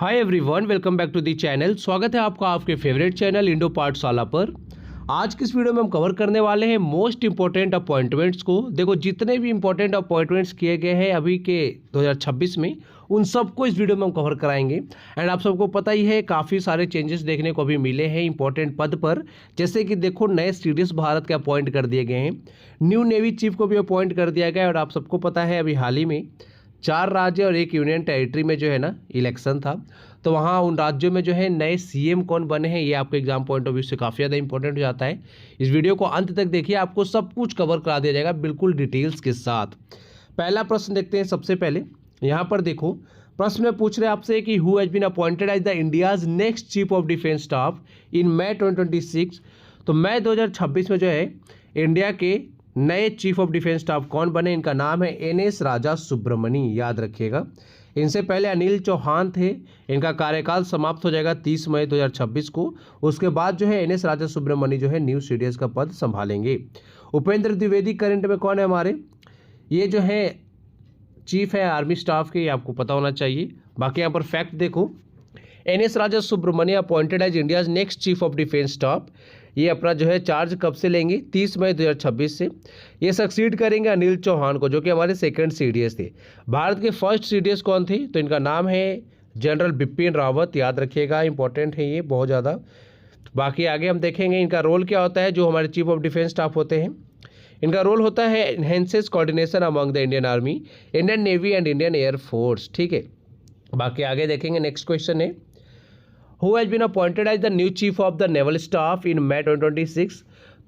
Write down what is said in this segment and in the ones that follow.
Hi everyone, welcome back to the channel. स्वागत है आपका आपके फेवरेट चैनल इंडो पाठशाला पर। आज की इस वीडियो में हम कवर करने वाले हैं मोस्ट इंपॉर्टेंट अपॉइंटमेंट्स को। देखो, जितने भी इंपॉर्टेंट अपॉइंटमेंट्स किए गए हैं अभी के 2026 में, उन सबको इस वीडियो में हम कवर कराएंगे। एंड आप सबको पता ही है, काफ़ी सारे चेंजेस देखने को अभी मिले हैं इंपॉर्टेंट पद पर। जैसे कि देखो, नए सीडीएस भारत के अपॉइंट कर दिए गए हैं, न्यू नेवी चीफ को भी अपॉइंट कर दिया गया है। और आप सबको पता है, अभी हाल ही में 4 राज्य और 1 यूनियन टेरिटरी में जो है ना इलेक्शन था, तो वहाँ उन राज्यों में जो है नए सीएम कौन बने हैं, ये आपको एग्जाम पॉइंट ऑफ व्यू से काफ़ी ज़्यादा इंपॉर्टेंट हो जाता है। इस वीडियो को अंत तक देखिए, आपको सब कुछ कवर करा दिया जाएगा बिल्कुल डिटेल्स के साथ। पहला प्रश्न देखते हैं। सबसे पहले यहाँ पर देखो, प्रश्न में पूछ रहे हैं आपसे कि who has been appointed as the India's next chief of defence staff in May 2026। तो मई 2026 में जो है इंडिया के नए चीफ ऑफ डिफेंस स्टाफ कौन बने, इनका नाम है एनएस राजा सुब्रमणी, याद रखिएगा। इनसे पहले अनिल चौहान थे, इनका कार्यकाल समाप्त हो जाएगा 30 मई 2026 को। उसके बाद जो है एनएस राजा सुब्रमणी जो है न्यू सीडीएस का पद संभालेंगे। उपेंद्र द्विवेदी करंट में कौन है हमारे, ये जो है चीफ है आर्मी स्टाफ के, ये आपको पता होना चाहिए। बाकी यहाँ पर फैक्ट देखो, NS Raja Subramanya appointed as India's next chief of defence staff. ये अपना जो है चार्ज कब से लेंगे, 30 मई 2026 से। ये सक्सीड करेंगे अनिल चौहान को, जो कि हमारे सेकंड सीडीएस थे। भारत के फर्स्ट सीडीएस कौन थे, तो इनका नाम है जनरल बिपिन रावत, याद रखिएगा, इंपॉर्टेंट है ये बहुत ज़्यादा। बाकी आगे हम देखेंगे इनका रोल क्या होता है। जो हमारे चीफ ऑफ डिफेंस स्टाफ होते हैं, इनका रोल होता है enhances coordination among the Indian army, Indian navy and Indian air force, ठीक है। बाकी आगे देखेंगे। नेक्स्ट क्वेश्चन है, who has been appointed as the new chief of the naval staff in May 2026।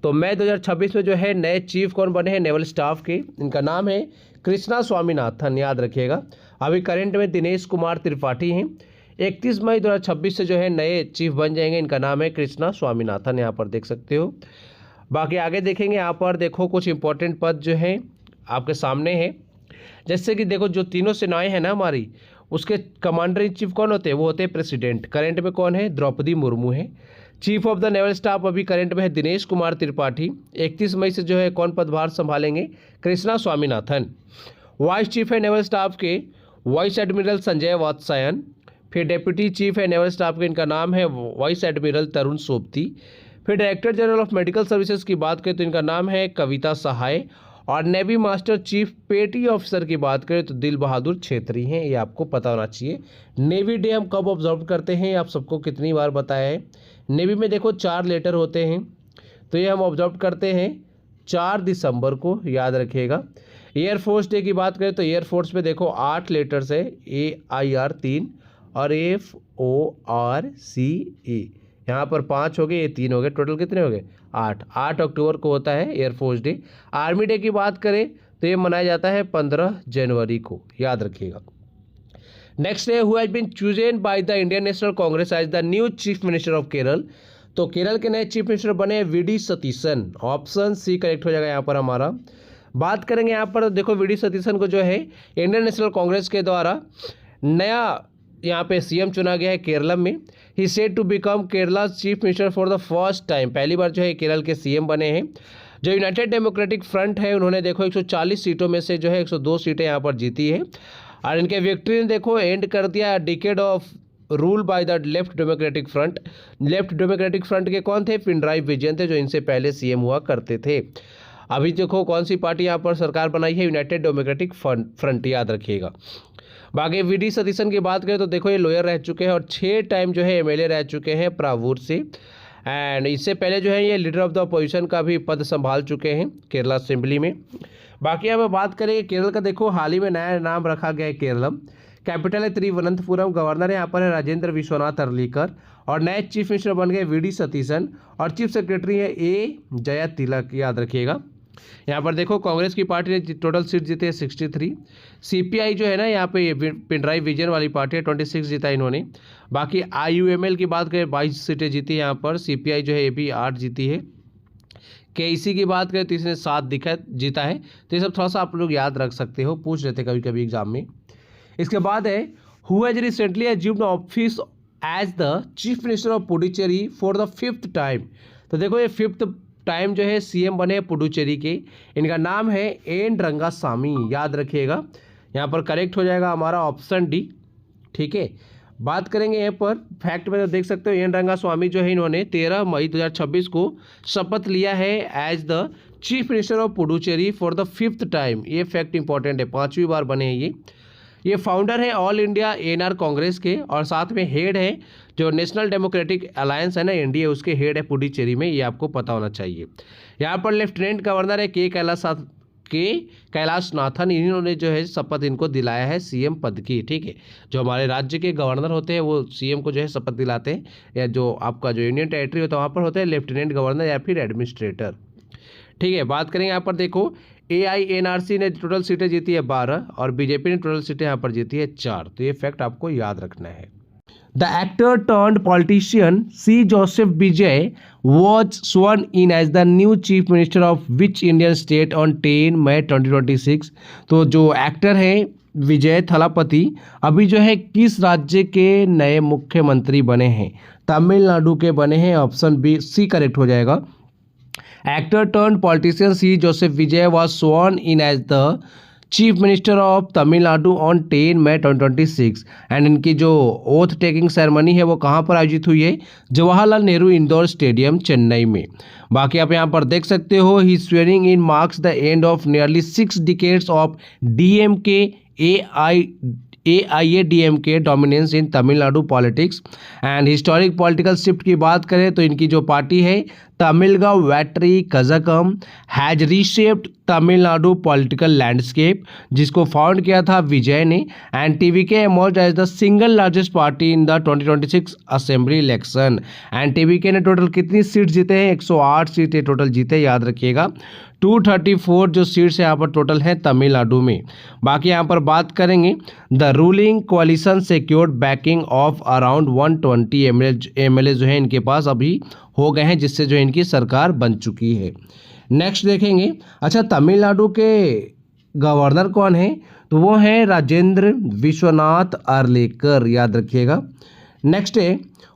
तो मई 2026 में जो है नए चीफ कौन बने हैं नेवल स्टाफ के, इनका नाम है कृष्णा स्वामीनाथन, याद रखिएगा। अभी करंट में दिनेश कुमार त्रिपाठी हैं। 31 मई 2026 से जो है नए चीफ बन जाएंगे, इनका नाम है कृष्णा स्वामीनाथन, यहाँ पर देख सकते हो। बाकी आगे देखेंगे, यहाँ पर देखो कुछ इंपॉर्टेंट पद जो हैं आपके सामने हैं। जैसे कि देखो, जो तीनों सेनाएं हैं ना हमारी, उसके कमांडर इन चीफ कौन होते हैं, वो होते हैं प्रेसिडेंट। करंट में कौन है, द्रौपदी मुर्मू है। Chief of the naval staff अभी करंट में है दिनेश कुमार त्रिपाठी। 31 मई से जो है कौन पदभार संभालेंगे, कृष्णा स्वामीनाथन। वाइस चीफ है नेवल स्टाफ के वाइस एडमिरल संजय वात्सायन। फिर डेप्यूटी चीफ है नेवल स्टाफ के, इनका नाम है वाइस एडमिरल तरुण सोबती। फिर director general of medical services की बात करें तो इनका नाम है कविता सहाय। और नेवी मास्टर चीफ पेटी ऑफिसर की बात करें तो दिल बहादुर छेत्री हैं, ये आपको पता होना चाहिए। नेवी डे हम कब ऑब्जर्व करते हैं, आप सबको कितनी बार बताया है। नेवी में देखो 4 लेटर होते हैं, तो ये हम ऑब्जर्व करते हैं 4 दिसंबर को, याद रखिएगा। एयरफोर्स डे की बात करें तो एयरफोर्स में देखो 8 लेटर्स है, AIR 3 और FORCE, यहाँ पर 5 हो गए, ये 3 हो गए, टोटल कितने हो गए 8 अक्टूबर को होता है एयरफोर्स डे। आर्मी डे की बात करें तो ये मनाया जाता है 15 जनवरी को, याद रखिएगा। नेक्स्ट है, who has been chosen by the Indian National Congress as the new chief minister of Kerala. तो केरल के नए चीफ मिनिस्टर बने VD Satheesan, option C correct हो जाएगा यहाँ पर हमारा। बात करेंगे यहाँ पर, देखो VD सतीशन को जो है इंडियन नेशनल कांग्रेस के द्वारा नया यहाँ पे सीएम चुना गया है केरल में। He said to become Kerala chief minister for the first time, पहली बार जो है केरल के सीएम बने हैं। जो यूनाइटेड डेमोक्रेटिक फ्रंट है, उन्होंने देखो 140 सीटों में से जो है 102 सीटें यहाँ पर जीती है। और इनके विक्ट्री ने देखो एंड कर दिया decade of rule by the left democratic front. Left democratic front के कौन थे, पिनराई विजयन थे, जो इनसे पहले सीएम हुआ करते थे। अभी देखो कौन सी पार्टी यहाँ पर सरकार बनाई है, यूनाइटेड डेमोक्रेटिक फ्रंट, याद रखिएगा। बाकी VD सतीशन की बात करें तो देखो ये लॉयर रह चुके हैं और 6 टाइम जो है MLA रह चुके हैं प्रावूर से। एंड इससे पहले जो है ये लीडर ऑफ द अपोजिशन का भी पद संभाल चुके हैं केरला असेंबली में। बाकी अब बात करें केरल का, देखो हाल ही में नया नाम रखा गया है केरलम। कैपिटल है तिरुवनंतपुरम, गवर्नर यहाँ पर है राजेंद्र विश्वनाथ अर्लीकर। और नए चीफ मिनिस्टर बन गए VD सतीशन और चीफ सेक्रेटरी है A जया तिलक, याद रखिएगा। यहाँ पर देखो कांग्रेस की पार्टी ने टोटल सीट जीते हैं 63। CPI जो है ना यहाँ पे पिनराई विजयन वाली पार्टी है, 26 जीता इन्होंने। बाकी IUML की बात करें 22 सीटें जीती है यहाँ पर। CPI जो है ये भी 8 जीती है। KEC की बात करें तो इसने 7 जीता है। तो ये सब थोड़ा सा आप लोग याद रख सकते हो, पूछ लेते कभी कभी एग्जाम में। इसके बाद है, who has recently assumed office as the chief minister of Puducherry for the 5th time. तो देखो ये 5th टाइम जो है सीएम बने पुडुचेरी के, इनका नाम है एन रंगासामी, याद रखिएगा। यहाँ पर करेक्ट हो जाएगा हमारा ऑप्शन डी, ठीक है। बात करेंगे यहाँ पर फैक्ट में, तो देख सकते हो एन रंगास्वामी जो है इन्होंने 13 मई 2026 को शपथ लिया है as the chief minister of Puducherry for the 5th time. ये फैक्ट इंपॉर्टेंट है, 5वीं बार बने हैं ये फाउंडर है ऑल इंडिया एनआर कांग्रेस के, और साथ में हेड है जो नेशनल डेमोक्रेटिक अलायंस है ना, एनडीए, उसके हेड है पुडुचेरी में। ये आपको पता होना चाहिए। यहाँ पर लेफ्टिनेंट गवर्नर है के कैलाशनाथन, इन्होंने जो है शपथ इनको दिलाया है सीएम पद की। ठीक है, जो हमारे राज्य के गवर्नर होते हैं वो सीएम को जो है शपथ दिलाते हैं, या जो आपका जो यूनियन टेरिटरी होता है वहाँ पर होता है लेफ्टिनेंट गवर्नर या फिर एडमिनिस्ट्रेटर। ठीक है, बात करेंगे यहाँ पर देखो AINRC ने टोटल सीटें जीती है 12 और बीजेपी ने टोटल सीटें यहाँ पर जीती है 4। तो ये फैक्ट आपको याद रखना है। The actor turned politician C. Joseph Vijay was sworn in as the new chief minister of which Indian state on 10 May 2026। तो जो एक्टर है विजय थलापति अभी जो है किस राज्य के नए मुख्यमंत्री बने हैं? तमिलनाडु के बने हैं। ऑप्शन बी सी करेक्ट हो जाएगा। Actor turned politician C. Joseph Vijay was sworn in as the chief minister of Tamil Nadu on 10 May 2026 and इनकी जो ओथ टेकिंग सेरेमनी है वो कहाँ पर आयोजित हुई है? जवाहरलाल नेहरू इंडोर स्टेडियम चेन्नई में। बाकी आप यहाँ पर देख सकते हो he swearing in marks the end of nearly 6 decades of DMK AIADMK dominance in Tamil Nadu politics and historic political shift की बात करें तो इनकी जो पार्टी है Tamilaga Vettri Kazhagam has reshaped Tamil Nadu political landscape, जिसको फाउंड किया था विजय ने, and TVK emerged as the single largest party in the 2026 assembly election. And TVK ने टोटल कितनी सीट जीते हैं? 108 सीटें टोटल जीते, याद रखिएगा। 234 जो सीट्स यहाँ पर टोटल हैं तमिलनाडु में। बाकी यहाँ पर बात करेंगे the ruling कोalition secured banking of around 120 MLA जो है इनके पास अभी हो गए हैं, जिससे जो इनकी सरकार बन चुकी है। नेक्स्ट देखेंगे, अच्छा तमिलनाडु के गवर्नर कौन है? तो वो है राजेंद्र विश्वनाथ अर्लेकर, याद रखिएगा। नेक्स्ट है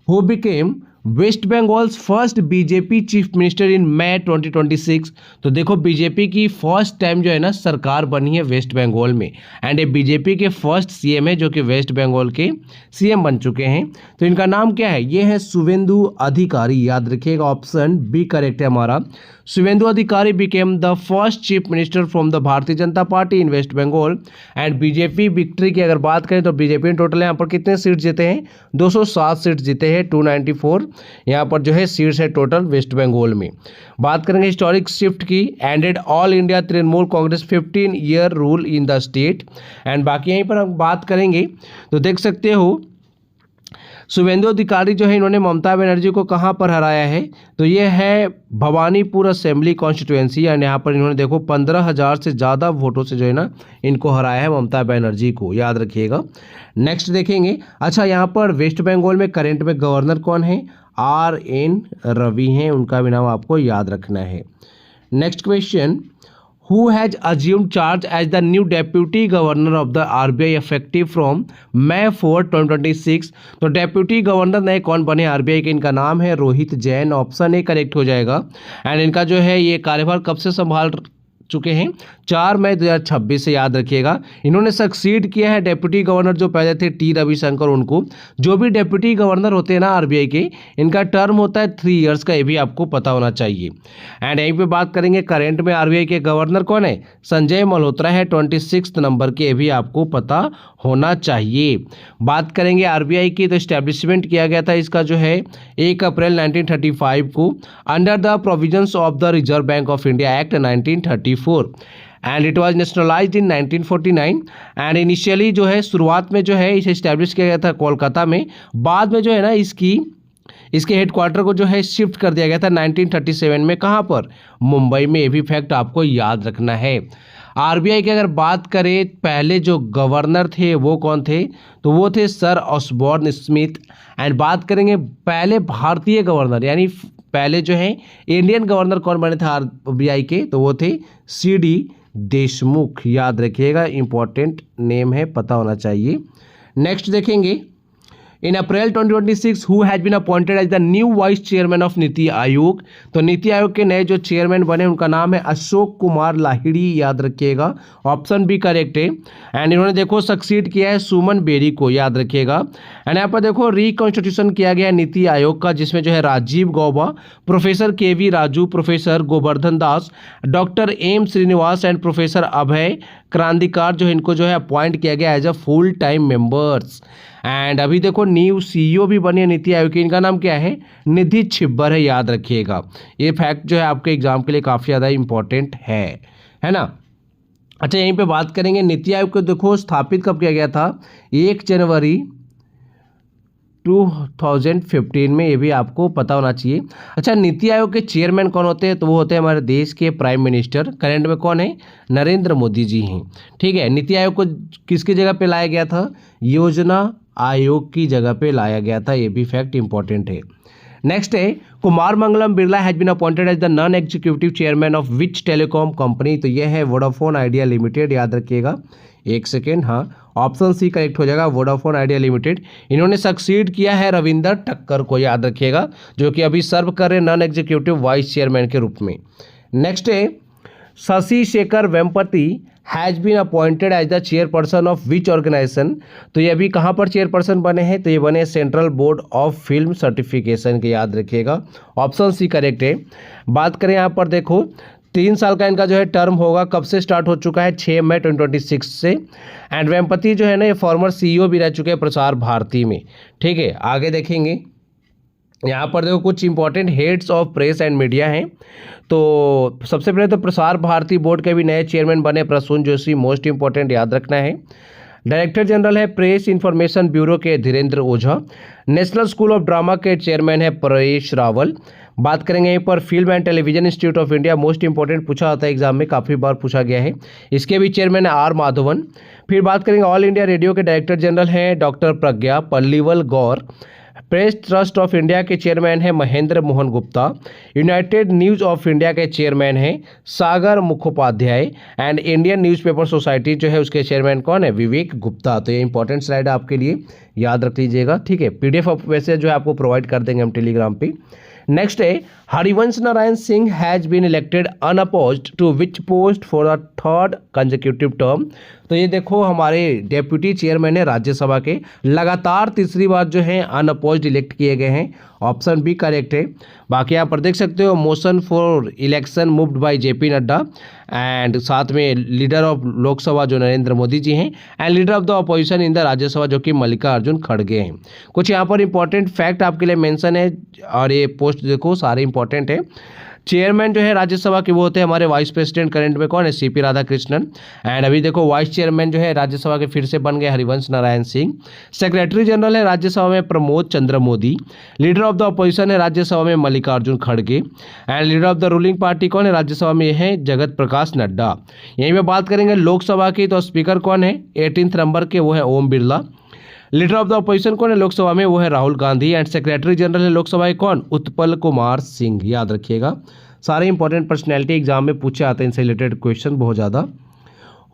who became West Bengal's first BJP chief minister in May 2026। तो देखो बीजेपी की फर्स्ट टाइम जो है ना सरकार बनी है वेस्ट बंगाल में, एंड ये बीजेपी के फर्स्ट सीएम है जो कि वेस्ट बंगाल के सीएम बन चुके हैं। तो इनका नाम क्या है? ये है शुवेंदु अधिकारी, याद रखिएगा। ऑप्शन बी करेक्ट है हमारा। Suvendu Adhikari became the first chief minister from the Bharatiya Janata Party in West Bengal and BJP victory की अगर बात करें तो बीजेपी ने टोटल यहाँ पर कितने सीट जीते हैं? 207 सीट जीते हैं। 294 यहाँ पर जो है सीट्स है टोटल वेस्ट बंगाल में। बात करेंगे हिस्टोरिक शिफ्ट की, ended all India Trinamool Congress 15 year rule in the state. And बाकी यहीं पर हम बात करेंगे तो देख सकते हो शुवेंदु अधिकारी जो है इन्होंने ममता बनर्जी को कहाँ पर हराया है? तो ये है भवानीपुर असेंबली कॉन्स्टिट्यूएंसी, एंड यहाँ पर इन्होंने देखो 15,000 से ज़्यादा वोटों से जो है ना इनको हराया है ममता बनर्जी को, याद रखिएगा। नेक्स्ट देखेंगे, अच्छा यहाँ पर वेस्ट बंगाल में करेंट में गवर्नर कौन है? RN रवि हैं, उनका भी नाम आपको याद रखना है। Next question, who has assumed charge as the new deputy governor of the RBI effective from May 4, 2026। तो डेप्यूटी गवर्नर नए कौन बने RBI के? इनका नाम है Rohit Jain. Option A correct हो जाएगा। एंड इनका जो है ये कार्यभार कब से संभाल चुके हैं? 4 मई 2026 से, याद रखिएगा। इन्होंने सक्सीड किया है डेप्यूटी गवर्नर जो पहले थे T रविशंकर उनको। जो भी डेप्यूटी गवर्नर होते हैं ना RBI के, इनका टर्म होता है 3 इयर्स का, ये भी आपको पता होना चाहिए। एंड यहीं पे बात करेंगे करेंट में RBI के गवर्नर कौन है? संजय मल्होत्रा है 26 नंबर के, ये भी आपको पता होना चाहिए। बात करेंगे RBI की, तो इस्टेब्लिशमेंट किया गया था इसका जो है 1 अप्रैल 1935 को under the provisions of the reserve bank of India act 1934 and it was nationalised in 1949। And initially जो है शुरुआत में जो है इसे इस्टेब्लिश किया गया था कोलकाता में, बाद में जो है ना इसके हेडक्वार्टर को जो है शिफ्ट कर दिया गया था 1937 में। कहाँ पर? मुंबई में। ये भी फैक्ट आपको याद रखना है। RBI की अगर बात करें पहले जो गवर्नर थे वो कौन थे? तो वो थे सर ऑसबॉर्न स्मिथ। एंड बात करेंगे पहले भारतीय गवर्नर, यानी पहले जो है इंडियन गवर्नर कौन बने थे RBI के? तो वो थे CD देशमुख, याद रखिएगा। इंपॉर्टेंट नेम है, पता होना चाहिए। नेक्स्ट देखेंगे in April 2026 who has been appointed as the new vice chairman of NITI Aayog. तो नीति आयोग के नए जो चेयरमैन बने उनका नाम है अशोक कुमार लाहिड़ी, याद रखिएगा, ऑप्शन बी करेक्ट है। एंड इन्होंने देखो सक्सीड किया है सुमन बेरी को, याद रखिएगा। एंड यहाँ पर देखो रिकॉन्स्टिट्यूशन किया गया है नीति आयोग का, जिसमें जो है Rajiv Gauba, professor K V. Raju, professor Govardhan Das, doctor M Srinivas and professor Abhay Karandikar जो इनको जो है अपॉइंट किया गया as a full time members. And अभी देखो न्यू सीईओ भी बनी है नीति आयोग की, इनका नाम क्या है, निधि छिब्बर है, याद रखिएगा। ये फैक्ट जो है आपके एग्जाम के लिए काफ़ी ज़्यादा इंपॉर्टेंट है ना। अच्छा, यहीं पे बात करेंगे नीति आयोग को देखो स्थापित कब किया गया था, 1 जनवरी 2015 में, ये भी आपको पता होना चाहिए। अच्छा, नीति आयोग के चेयरमैन कौन होते हैं, तो वो होते हैं हमारे देश के प्राइम मिनिस्टर। करंट में कौन है, नरेंद्र मोदी जी हैं। ठीक है, नीति आयोग को किसकी जगह पे लाया गया था, योजना आयोग की जगह पे लाया गया था, ये भी फैक्ट इंपॉर्टेंट है। नेक्स्ट है Kumar Mangalam Birla has been appointed as the non executive chairman of which telecom company. तो ये है वोडाफोन आइडिया लिमिटेड, याद रखिएगा। एक सेकेंड, हाँ, ऑप्शन सी करेक्ट हो जाएगा, वोडाफोन आइडिया लिमिटेड। इन्होंने सक्सीड किया है रविंदर टक्कर को, याद रखिएगा, जो कि अभी सर्व कर रहे नॉन एग्जीक्यूटिव वाइस चेयरमैन के रूप में। नेक्स्ट है Shashi Shekhar Vempati has been appointed as the chairperson of which organisation. तो ये अभी कहाँ पर चेयरपर्सन बने हैं, तो ये बने central board of film certification के, याद रखिएगा, ऑप्शन सी करेक्ट है। बात करें यहाँ पर देखो 3 साल का इनका जो है टर्म होगा, कब से स्टार्ट हो चुका है, 6 मई 2026 से। एंड वेम्पति जो है ना ये फॉर्मर सीईओ भी रह चुके हैं प्रसार भारती में। ठीक है, आगे देखेंगे यहाँ पर देखो कुछ important heads of press and media हैं। तो सबसे पहले तो प्रसार भारती बोर्ड के भी नए चेयरमैन बने प्रसून जोशी, मोस्ट इंपॉर्टेंट, याद रखना है। डायरेक्टर जनरल है प्रेस इंफॉर्मेशन ब्यूरो के Dhirendra Ojha. National school of drama के चेयरमैन है परेश रावल। बात करेंगे यहीं पर film and television institute of India, most important, पूछा होता है एग्जाम में, काफ़ी बार पूछा गया है, इसके भी चेयरमैन है आर माधवन। फिर बात करेंगे ऑल इंडिया रेडियो के डायरेक्टर जनरल हैं doctor Pragya Paliwal Gaur. Press Trust of India के चेयरमैन हैं Mahendra Mohan Gupta. United News of India के चेयरमैन हैं Sagar Mukhopadhyay. And Indian Newspaper Society जो है उसके चेयरमैन कौन है, विवेक गुप्ता। तो ये इंपॉर्टेंट स्लाइड है आपके लिए, याद रख लीजिएगा। ठीक है, पीडीएफ वैसे जो है आपको प्रोवाइड कर देंगे हम टेलीग्राम पे। नेक्स्ट है Harivansh Narayan Singh has been elected unopposed to which post for the 3rd consecutive term. तो ये देखो हमारे डेप्यूटी चेयरमैन है राज्यसभा के, लगातार तीसरी बार जो है अनअपोज्ड इलेक्ट किए गए हैं, ऑप्शन बी करेक्ट है। बाकी यहाँ पर देख सकते हो motion for election moved by JP Nadda and साथ में लीडर ऑफ लोकसभा जो नरेंद्र मोदी जी हैं and leader of the opposition in the Rajya Sabha जो कि मल्लिकार्जुन खड़गे हैं। कुछ यहाँ पर इंपॉर्टेंट फैक्ट आपके लिए मेंशन है और ये पोस्ट देखो सारे इंपॉर्टेंट है। चेयरमैन जो है राज्यसभा के वो होते हैं हमारे वाइस प्रेसिडेंट, करंट में कौन है, सीपी राधाकृष्णन। एंड अभी देखो वाइस चेयरमैन जो है राज्यसभा के फिर से बन गए हरिवंश नारायण सिंह। सेक्रेटरी जनरल है राज्यसभा में Pramod Chandra Mody. Leader of the opposition है राज्यसभा में मल्लिकार्जुन खड़गे। And leader of the ruling party कौन है राज्यसभा में, है जगत प्रकाश नड्डा। यहीं पे बात करेंगे लोकसभा की, तो स्पीकर कौन है 18 नंबर के, वो है Om Birla. Leader of the opposition कौन है लोकसभा में, वो है Rahul Gandhi. And secretary general है लोकसभा के कौन, उत्पल कुमार सिंह, याद रखिएगा। सारे इंपॉर्टेंट पर्सनैलिटी एग्जाम में पूछे आते हैं, इनसे रिलेटेड क्वेश्चन बहुत ज़्यादा।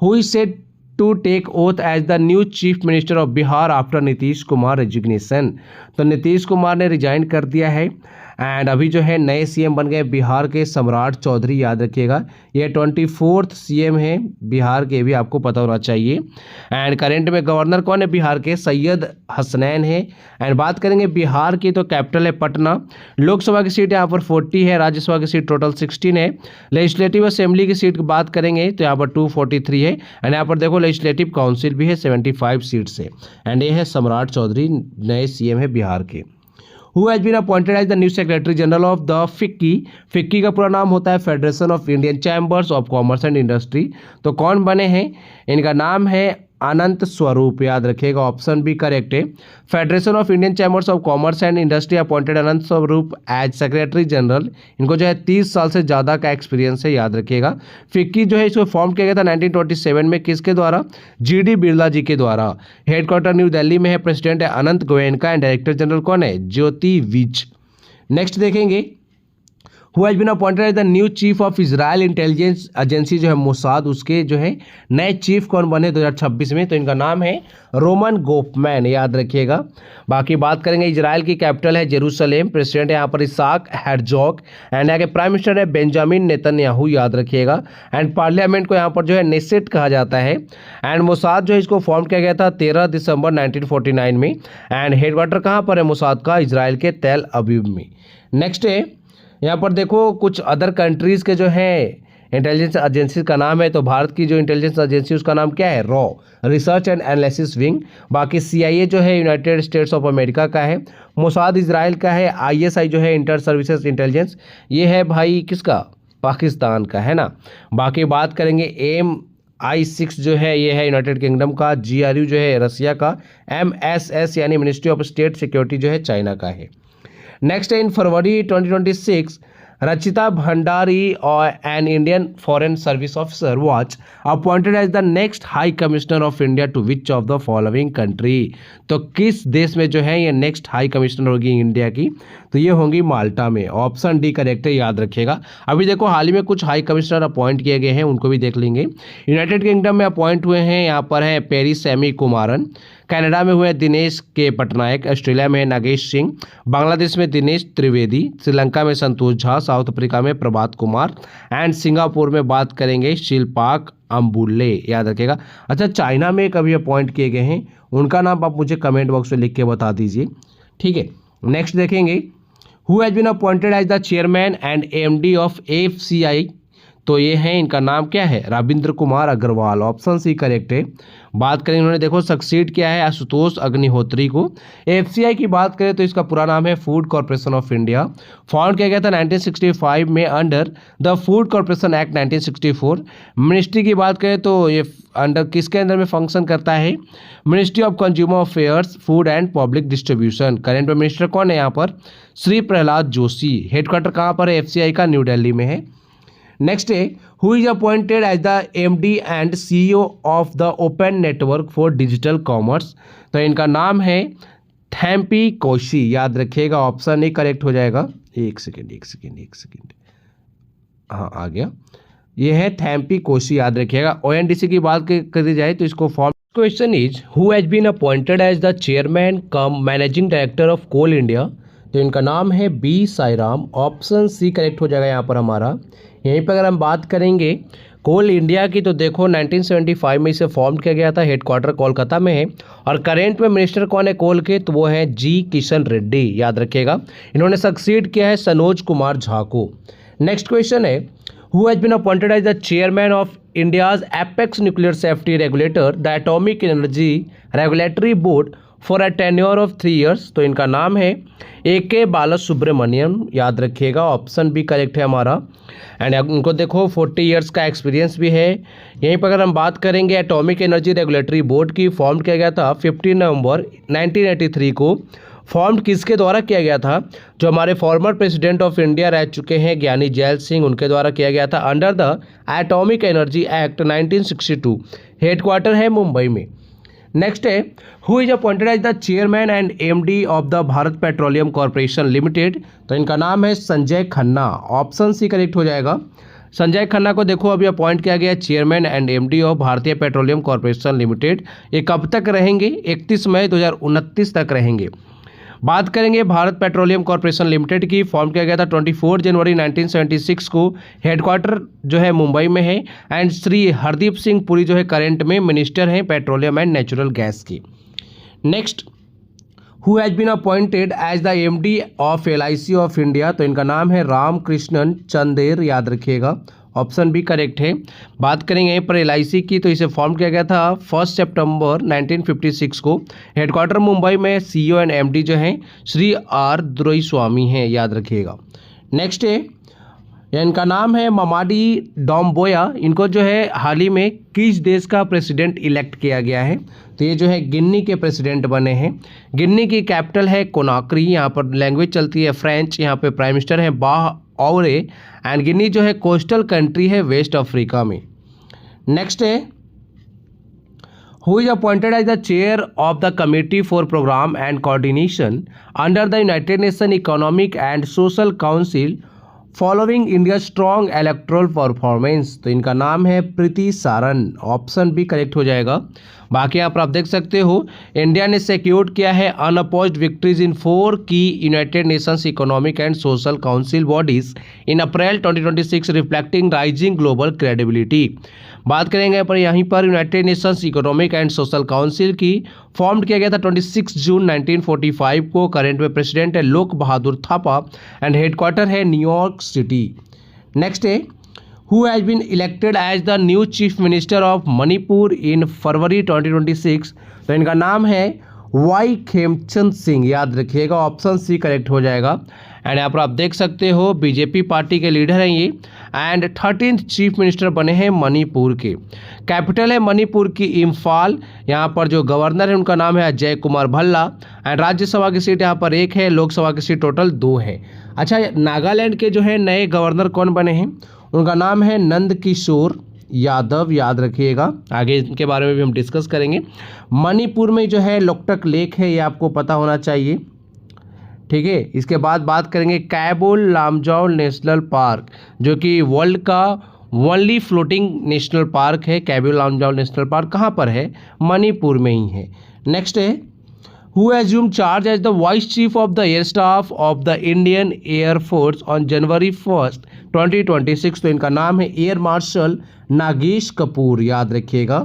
Who is said to take oath as the new chief minister of Bihar after Nitish Kumar resignation. तो नीतीश कुमार ने रिजाइन कर दिया है एंड अभी जो है नए सीएम बन गए बिहार के सम्राट चौधरी, याद रखिएगा। ये 24th सीएम है बिहार के, भी आपको पता होना चाहिए। एंड करेंट में गवर्नर कौन है बिहार के, सैयद हसनैन है। एंड बात करेंगे बिहार की, तो कैपिटल है पटना। लोकसभा की सीट यहाँ पर 40 है, राज्यसभा की सीट टोटल 16 है। लेजिस्लेटिव असेंबली की सीट की बात करेंगे तो यहाँ पर 243 है। एंड यहाँ पर देखो लेजिस्लेटिव काउंसिल भी है 75 सीट से। एंड ये है सम्राट चौधरी, नए सीएम है बिहार के। Who has been appointed as the new secretary general of the FICCI. FICCI का पूरा नाम होता है federation of Indian chambers of commerce and industry. तो कौन बने हैं, इनका नाम है अनंत स्वरूप, याद रखिएगा, ऑप्शन बी करेक्ट है। Federation of Indian chambers of commerce and Industry appointed Anant Swarup as secretary general. इनको जो है 30 साल से ज़्यादा का एक्सपीरियंस है, याद रखिएगा। फिक्की जो है इसको फॉर्म किया गया था 1927 में, किसके द्वारा, जीडी बिरला जी के द्वारा। हेडक्वार्टर न्यू दिल्ली में है। प्रेसिडेंट है Anant Goenka and director general कौन है, ज्योति विज। नेक्स्ट देखेंगे who has been appointed as the new chief of Israel intelligence agency जो है मोसाद, उसके जो है नए चीफ कौन बने 2026 में? तो इनका नाम है रोमन गोफमैन, याद रखिएगा। बाकी बात करेंगे, इजराइल की कैपिटल है जेरूशलेम, प्रेसिडेंट है यहाँ पर इसाक हेर्जोग, एंड यहाँ के प्राइम मिनिस्टर है बेंजामिन नेतन्याहू, याद रखिएगा। एंड पार्लियामेंट को यहाँ पर जो है नेसेट कहा जाता है। एंड मोसाद जो है इसको फॉर्म किया गया था 13 दिसंबर 1949 में। एंड हेडक्वार्टर कहाँ पर है मोसाद का? इजराइल के तेल अवीव में। नेक्स्ट है यहाँ पर देखो कुछ अदर कंट्रीज के जो है इंटेलिजेंस एजेंसी का नाम है। तो भारत की जो इंटेलिजेंस एजेंसी उसका नाम क्या है? Raw, research and analysis wing. बाकी CIA जो है यूनाइटेड स्टेट्स ऑफ अमेरिका का है। मोसाद इजराइल का है। ISI जो है इंटर सर्विसेज इंटेलिजेंस, ये है भाई किसका? पाकिस्तान का, है ना। बाकी बात करेंगे MI6 जो है ये है यूनाइटेड किंगडम का। GRU जो है रसिया का। MSS यानी मिनिस्ट्री ऑफ स्टेट सिक्योरिटी जो है चाइना का है। नेक्स्ट है इन फरवरी 2026 रचिता भंडारी और an Indian foreign service officer watch appointed as the next high commissioner of India to which of the following country? तो किस देश में जो है ये नेक्स्ट हाई कमिश्नर होगी इंडिया की? तो ये होंगी माल्टा में। ऑप्शन डी करेक्ट है, याद रखिएगा। अभी देखो हाल ही में कुछ हाई कमिश्नर अपॉइंट किए गए हैं, उनको भी देख लेंगे। यूनाइटेड किंगडम में अपॉइंट हुए हैं, यहाँ पर है पेरी सैमी कुमारन। कनाडा में हुए दिनेश के पटनायक। ऑस्ट्रेलिया में नागेश सिंह। बांग्लादेश में दिनेश त्रिवेदी। श्रीलंका में संतोष झा। साउथ अफ्रीका में प्रभात कुमार। एंड सिंगापुर में बात करेंगे शिल्पाक अम्बुल्ले, याद रखिएगा। अच्छा, चाइना में कभी अपॉइंट किए गए हैं, उनका नाम आप मुझे कमेंट बॉक्स में लिख के बता दीजिए, ठीक है। नेक्स्ट देखेंगे, who has been appointed as the chairman and MD of FCI? तो ये है, इनका नाम क्या है? Ravindra Kumar Agarwal. Option C correct है। बात करें इन्होंने देखो सक्सीड किया है आशुतोष अग्निहोत्री को। FCI की बात करें तो इसका पूरा नाम है food corporation of India. Found किया गया था 1965 में under the food corporation act 1964। Ministry की बात करें तो ये अंडर किसके अंदर में फंक्शन करता है? Ministry of consumer affairs, food and public distribution. Current minister कौन है यहाँ पर? श्री प्रहलाद जोशी। हेडक्वार्टर कहाँ पर है FCI का? न्यू दिल्ली में है। नेक्स्ट है, who is appointed as the MD and CEO of the open network for digital commerce? तो इनका नाम है थैम्पी कोशी, याद रखिएगा। ऑप्शन ए करेक्ट हो जाएगा। एक सेकेंड, हाँ आ गया। ये है थैम्पी कोशी, याद रखिएगा। ONDC की बात करी जाए तो इसको form. Question is, who has been appointed as the chairman cum managing director of Coal India? तो इनका नाम है B Sairam. Option C correct हो जाएगा यहाँ पर हमारा। यहीं पर अगर हम बात करेंगे कोल इंडिया की तो देखो 1975 में इसे फॉर्म किया गया था। हेडक्वार्टर कोलकाता में है। और करेंट में मिनिस्टर कौन है कोल के? तो वो है G किशन रेड्डी, याद रखिएगा। इन्होंने सक्सीड किया है सनोज कुमार झा को। नेक्स्ट क्वेश्चन है, who has been appointed as the chairman of India's apex nuclear safety regulator the atomic energy regulatory board for a tenure of 3 years? तो इनका नाम है AK बालासुब्रमण्यम, याद रखिएगा। ऑप्शन बी करेक्ट है हमारा। एंड उनको देखो 40 years का एक्सपीरियंस भी है। यहीं पर अगर हम बात करेंगे एटॉमिक एनर्जी रेगुलेटरी बोर्ड की, फॉर्म किया गया था 15 नवंबर 1983 को। फॉर्म किसके द्वारा किया गया था? जो हमारे फॉर्मर प्रेसिडेंट ऑफ इंडिया रह चुके हैं ज्ञानी जैल सिंह, उनके द्वारा किया गया था under the atomic energy act 1962। Headquarter है मुंबई में। नेक्स्ट है, who is appointed as the chairman and MD of the Bharat Petroleum Corporation Limited? तो इनका नाम है Sanjay Khanna. Option C correct हो जाएगा। संजय खन्ना को देखो अभी अपॉइंट किया गया चेयरमैन एंड MD ऑफ भारतीय पेट्रोलियम कॉर्पोरेशन लिमिटेड। ये कब तक रहेंगे? 31 मई 2029 तक रहेंगे। बात करेंगे भारत पेट्रोलियम कॉर्पोरेशन लिमिटेड की, फॉर्म किया गया था 24 जनवरी 1976 को। हेडक्वार्टर जो है मुंबई में है। एंड श्री हरदीप सिंह पुरी जो है करंट में मिनिस्टर हैं पेट्रोलियम एंड नेचुरल गैस की। Next, who has been appointed as the MD of LIC of India? तो इनका नाम है राम कृष्णन चंदेर, याद रखिएगा। ऑप्शन बी करेक्ट है। बात करेंगे यहीं पर LIC की तो इसे फॉर्म किया गया था 1 सितंबर 1956 को। हेडक्वार्टर मुंबई में। CEO एंड MD जो हैं श्री R दुरईस्वामी हैं, याद रखिएगा। नेक्स्ट है, इनका नाम है ममाडी डोम्बोया। इनको जो है हाल ही में किस देश का प्रेसिडेंट इलेक्ट किया गया है? तो ये जो है गिन्नी के प्रेसिडेंट बने हैं। गिन्नी की कैपिटल है कोनाक्री। यहाँ पर लैंग्वेज चलती है फ्रेंच। यहाँ पे प्राइम मिनिस्टर है बाह औरे। एंड गिनी जो है कोस्टल कंट्री है वेस्ट अफ्रीका में। नेक्स्ट है, who is appointed as the chair of the committee for programme and coordination under the United Nation economic and social council following India strong electoral performance, तो इनका नाम है Preeti Saran, option B correct हो जाएगा। बाकी यहाँ पर आप देख सकते हो इंडिया ने सिक्योर्ड किया है अनअपोज्ड विक्ट्रीज इन 4 की United Nations economic and social council bodies in April 2026 reflecting rising global credibility. बात करेंगे पर यहीं पर United Nations economic and social council की फॉर्म किया गया था 26 जून 1945 को। करंट में प्रेसिडेंट है लोक बहादुर थापा एंड हेडक्वार्टर है न्यूयॉर्क सिटी। नेक्स्ट है who has been elected as the new chief minister of Manipur in फरवरी 2026, तो इनका नाम है वाई खेमचंद सिंह, याद रखिएगा ऑप्शन सी करेक्ट हो जाएगा। एंड यहाँ पर आप देख सकते हो बीजेपी पार्टी के लीडर हैं ये एंड 13th चीफ मिनिस्टर बने हैं मणिपुर के। कैपिटल है मणिपुर की इम्फाल। यहाँ पर जो गवर्नर है उनका नाम है अजय कुमार भल्ला एंड राज्यसभा की सीट यहाँ पर 1 है, लोकसभा की सीट टोटल 2 है। अच्छा, नागालैंड के जो है नए गवर्नर कौन बने हैं, उनका नाम है नंद किशोर यादव, याद रखिएगा, आगे इनके बारे में भी हम डिस्कस करेंगे। मणिपुर में जो है लोकटक लेक है, ये आपको पता होना चाहिए, ठीक है। इसके बाद बात करेंगे कैबुल लामजाओ नेशनल पार्क, जो कि वर्ल्ड का ओनली फ्लोटिंग नेशनल पार्क है। कैबुल लामजाओ नेशनल पार्क कहाँ पर है, मणिपुर में ही है। नेक्स्ट है who assumed charge as the vice chief of the air staff of the Indian Air Force on January 1st 2026, तो इनका नाम है एयर मार्शल नागेश कपूर, याद रखिएगा।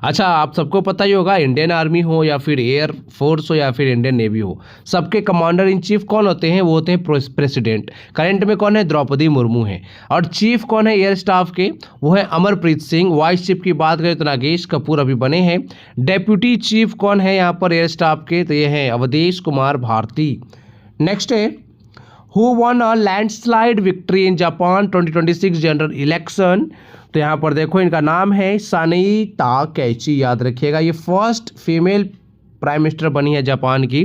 अच्छा, आप सबको पता ही होगा इंडियन आर्मी हो या फिर एयर फोर्स हो या फिर इंडियन नेवी हो, सबके कमांडर इन चीफ कौन होते हैं, वो होते हैं प्रेसिडेंट। करंट में कौन है, द्रौपदी मुर्मू है। और चीफ कौन है एयर स्टाफ के, वो है अमरप्रीत सिंह। वाइस चीफ की बात करें तो नागेश कपूर अभी बने हैं। डेप्यूटी चीफ कौन है यहाँ पर एयर स्टाफ के, तो ये हैं अवधेश कुमार भारती। नेक्स्ट है who one a landslide victory in Japan 2026 general election, तो यहाँ पर देखो इनका नाम है सानेई ताकेची, याद रखिएगा। ये फर्स्ट फीमेल प्राइम मिनिस्टर बनी है जापान की।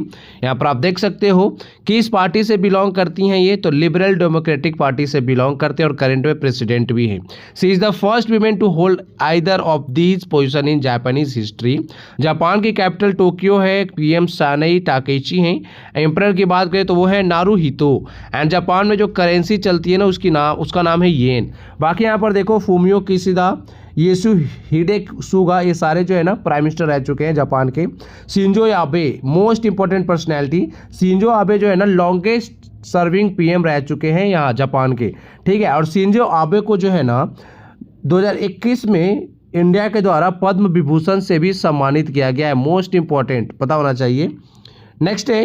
यहाँ पर आप देख सकते हो किस पार्टी से बिलोंग करती हैं ये, तो लिबरल डेमोक्रेटिक पार्टी से बिलोंग करते हैं और करंट में प्रेसिडेंट भी हैं। She is the first women to hold either of these position in Japanese history. Japan की कैपिटल टोक्यो है, पीएम सानेई ताकेची हैं। एम्परर की बात करें तो वो है नारुहितो। एंड जापान में जो करेंसी चलती है ना उसका नाम है येन। बाकी यहाँ पर देखो फूमियो किशिदा, योशिहिडे सुगा, ये सारे जो है ना प्राइम मिनिस्टर रह चुके हैं जापान के। Shinzo Abe most important personality, Shinzo Abe जो है ना लॉन्गेस्ट सर्विंग पीएम रह चुके हैं यहाँ जापान के, ठीक है। और शिंजो आबे को जो है ना 2021 में इंडिया के द्वारा पद्म विभूषण से भी सम्मानित किया गया है, मोस्ट इंपॉर्टेंट पता होना चाहिए। नेक्स्ट है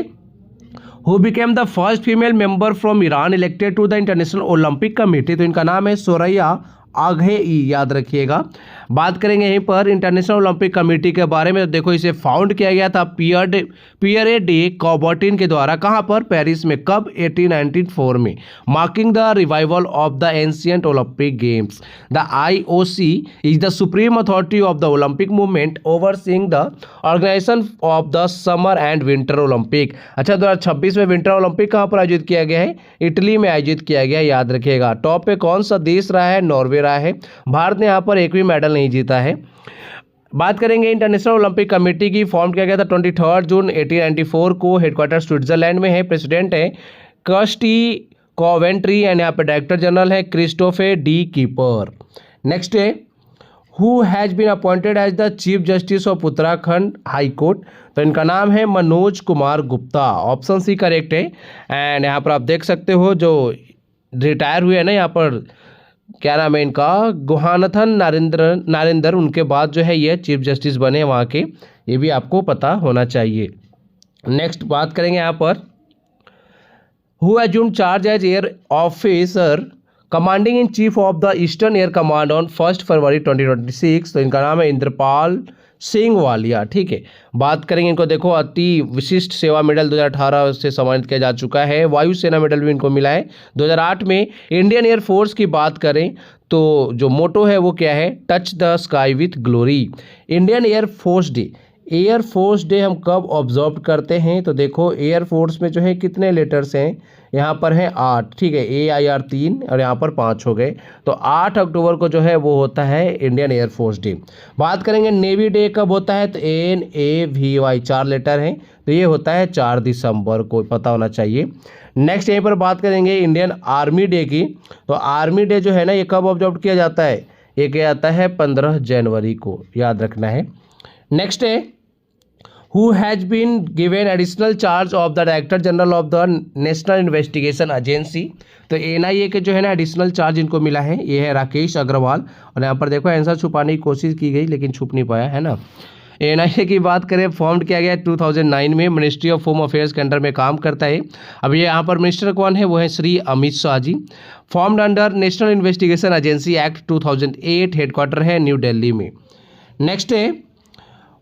who became the first female member from Iran elected to the international Olympic committee, तो इनका नाम है सोरैया आघेई, याद रखिएगा। बात करेंगे यहीं पर इंटरनेशनल ओलंपिक कमेटी के बारे में, तो देखो इसे फाउंड किया गया था पियरे डे कॉबर्टिन के द्वारा। कहाँ पर, पेरिस में। कब, 1894 में। Marking the revival of the ancient Olympic games. The IOC is the supreme authority of the Olympic movement overseeing the organisation of the summer and winter Olympic. अच्छा, 2026 में विंटर ओलंपिक कहाँ पर आयोजित किया गया है, इटली में आयोजित किया गया, याद रखिएगा। टॉप पे कौन सा देश रहा है, नॉर्वे रहा है। भारत ने यहाँ पर एक भी मेडल नहीं जीता है। बात करेंगे इंटरनेशनल ओलंपिक कमेटी की, फॉर्म किया गया था 23 जून 1894 को। हेडक्वार्टर स्विट्जरलैंड में है। प्रेसिडेंट है कर्स्टी कॉवेंट्री एंड यहाँ पे डायरेक्टर जनरल है क्रिस्टोफे डी कीपर। नेक्स्ट है who has been appointed as the chief justice of Uttarakhand high court, तो इनका नाम है Manoj Kumar Gupta, option C correct है। एंड यहाँ पर आप देख सकते हो जो रिटायर हुए हैं ना, यहाँ पर क्या नाम है इनका, गुहानथन नारेंद्र, उनके बाद जो है ये चीफ जस्टिस बने वहाँ के, ये भी आपको पता होना चाहिए। नेक्स्ट बात करेंगे यहाँ पर who assumed charge as air officer commanding in chief of the eastern air command on 1 February 2026, तो इनका नाम है इंद्रपाल सिंह वालिया, ठीक है। बात करेंगे इनको, देखो अति विशिष्ट सेवा मेडल 2018 से सम्मानित किया जा चुका है। वायुसेना मेडल भी इनको मिला है 2008 में। इंडियन एयर फोर्स की बात करें तो जो मोटो है वो क्या है, touch the sky with glory. Indian air force day air force day हम कब ऑब्जर्व करते हैं? तो देखो एयर फोर्स में जो है कितने लेटर्स हैं, यहाँ पर है 8, ठीक है, AIR 3 और यहाँ पर 5 हो गए, तो 8 अक्टूबर को जो है वो होता है इंडियन एयरफोर्स डे। बात करेंगे नेवी डे कब होता है, तो NAVY 4 लेटर हैं, तो ये होता है 4 दिसंबर को, पता होना चाहिए। नेक्स्ट यहीं पर बात करेंगे इंडियन आर्मी डे की, तो आर्मी डे जो है ना ये कब ऑब्जर्व किया जाता है, ये किया जाता है 15 जनवरी को, याद रखना है। नेक्स्ट है who has been given additional charge of the Director General of the National Investigation Agency। तो NIA के जो है ना एडिशनल चार्ज इनको मिला है, ये है राकेश अग्रवाल। और यहाँ पर देखो आंसर छुपाने की कोशिश की गई लेकिन छुप नहीं पाया, है ना। NIA की बात करें, फॉर्म किया गया 2009 में, मिनिस्ट्री ऑफ होम अफेयर्स के अंडर में काम करता है। अब ये यहाँ पर मिनिस्टर कौन है, वो है Shri Amit Shah ji. Formed under National Investigation Agency Act 2008, headquarter है न्यू दिल्ली में। नेक्स्ट है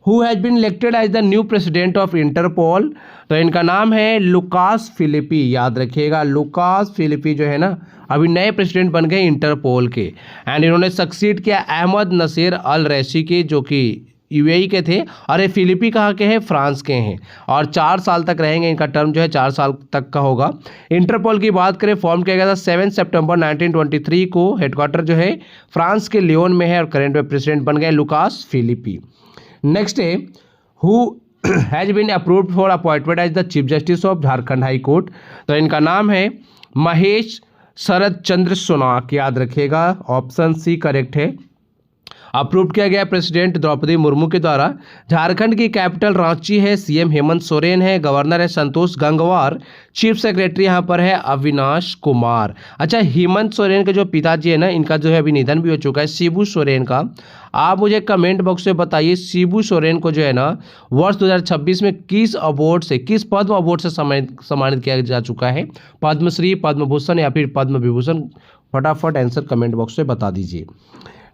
who has been elected as the new president of Interpol. तो इनका नाम है लुकास फिलिपी, याद रखिएगा, लुकास फिलिपी जो है ना अभी नए प्रेसिडेंट बन गए इंटरपोल के। एंड इन्होंने सक्सीड किया अहमद नसीर अल रैसी के, जो कि UAE के थे, और ये फिलिपी कहाँ के हैं, फ्रांस के हैं, और 4 साल तक रहेंगे, इनका टर्म जो है 4 साल तक का होगा। इंटरपोल की बात करें, फॉर्म किया गया था 7 सितंबर 1923 को, हेडक्वार्टर जो है फ्रांस के लियोन में है, और करंट में प्रेसिडेंट बन गए लुकास फिलिपी। नेक्स्ट है who has been approved for appointment as the chief justice of Jharkhand high court. तो इनका नाम है महेश शरद चंद्र सोनाक, याद रखिएगा, ऑप्शन सी करेक्ट है। अप्रूव किया गया प्रेसिडेंट द्रौपदी मुर्मू के द्वारा। झारखंड की कैपिटल रांची है, CM हेमंत सोरेन है, गवर्नर है संतोष गंगवार, चीफ सेक्रेटरी यहाँ पर है अविनाश कुमार। अच्छा, हेमंत सोरेन के जो पिताजी है ना, इनका जो है अभी निधन भी हो चुका है, शिबू सोरेन का। आप मुझे कमेंट बॉक्स में बताइए शिबू सोरेन को जो है ना वर्ष 2026 में किस अवार्ड से, किस पद्म अवार्ड से सम्मानित किया जा चुका है, पद्मश्री, पद्म भूषण या फिर पद्म विभूषण? फटाफट आंसर कमेंट बॉक्स में बता दीजिए।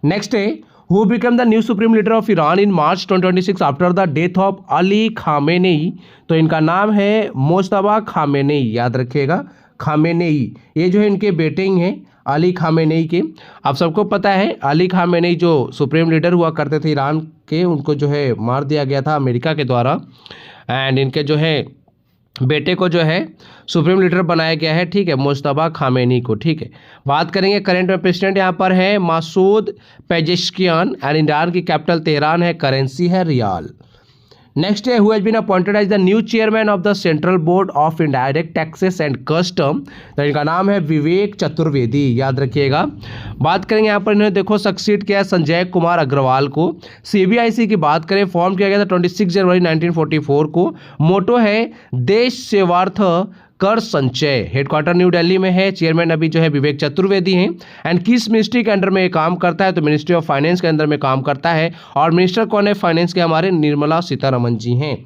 नेक्स्ट है who became the new supreme leader of Iran in March 2026 after the death of Ali Khamenei। तो इनका नाम है मोस्तफा खामेनेई, याद रखिएगा, खामेनेई। ये जो है इनके बेटे ही हैं अली खामेनेई के। आप सबको पता है अली खामेनेई जो सुप्रीम लीडर हुआ करते थे ईरान के, उनको जो है मार दिया गया था अमेरिका के द्वारा, एंड इनके जो है बेटे को जो है सुप्रीम लीडर बनाया गया है, ठीक है, मुस्तफा खामेनी को, ठीक है। बात करेंगे करंट में प्रेसिडेंट यहाँ पर है मासूद पेजेश्कियान, एंड ईरान की कैपिटल तेहरान है, करेंसी है रियाल। नेक्स्ट है who has been appointed as the new chairman of the central board of indirect taxes and custom. तो इनका नाम है विवेक चतुर्वेदी, याद रखिएगा। बात करेंगे यहाँ पर इन्होंने देखो सक्सीड किया है संजय कुमार अग्रवाल को। CBIC की बात करें, फॉर्म किया गया था 26 जनवरी 1944 को। मोटो है देश सेवार्थ कर संचय, हेडक्वार्टर न्यू दिल्ली में है, चेयरमैन अभी जो है विवेक चतुर्वेदी हैं। एंड किस मिनिस्ट्री के अंडर में ये काम करता है, तो मिनिस्ट्री ऑफ फाइनेंस के अंदर में काम करता है, और मिनिस्टर कौन है फाइनेंस के, हमारे निर्मला सीतारमन जी हैं।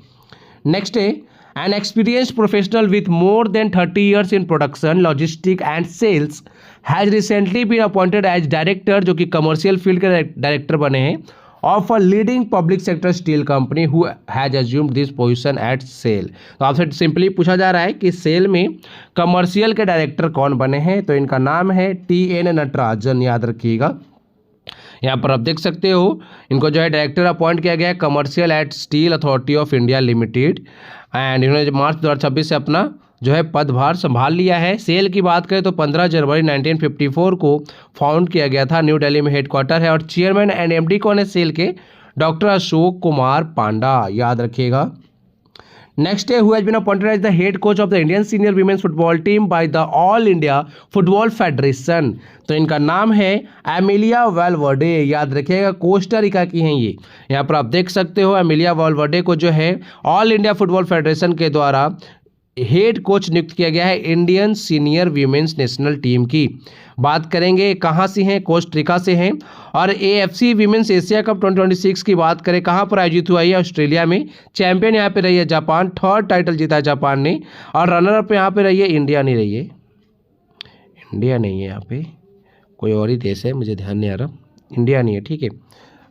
नेक्स्ट है an experienced professional with more than 30 years in production, logistic and sales has recently been appointed as director, जो कि कमर्शियल फील्ड के डायरेक्टर बने हैं, of a leading public sector steel company who has assumed this position at SAIL. तो आपसे simply पूछा जा रहा है कि सेल में कमर्शियल के डायरेक्टर कौन बने हैं, तो इनका नाम है TN नटराजन, याद रखिएगा। यहाँ पर आप देख सकते हो इनको जो है डायरेक्टर अपॉइंट किया गया है commercial at Steel Authority of India Limited, and इन्होंने मार्च 2026 से अपना जो है पदभार संभाल लिया है। सेल की बात करें तो 15 जनवरी 1954 को फाउंड किया गया था, न्यू दिल्ली में हेडक्वार्टर है, और चेयरमैन एंड MD कौन है सेल के, डॉक्टर अशोक कुमार पांडा, याद रखिएगा। नेक्स्ट है who has been appointed as the head coach of the Indian senior women's football team by the All India Football Federation. तो इनका नाम है एमिलिया वेलवर्डे, याद रखिएगा, कोस्टा रिका की हैं ये। यहाँ पर आप देख सकते हो एमिलिया वेलवर्डे को जो है ऑल इंडिया फुटबॉल फेडरेशन के द्वारा हेड कोच नियुक्त किया गया है Indian senior women's national team की। बात करेंगे कहाँ से हैं, कोस्टा से हैं। और AFC वीमेंस एशिया कप 2026 की बात करें कहाँ पर आयोजित हुआ है, ऑस्ट्रेलिया में। चैंपियन यहाँ पे रही है जापान, 3rd टाइटल जीता है जापान ने, और रनर अप यहाँ पे रही है इंडिया नहीं रही है, इंडिया नहीं है, यहाँ पे कोई और ही देश है, मुझे ध्यान नहीं आ रहा, इंडिया नहीं है, ठीक है।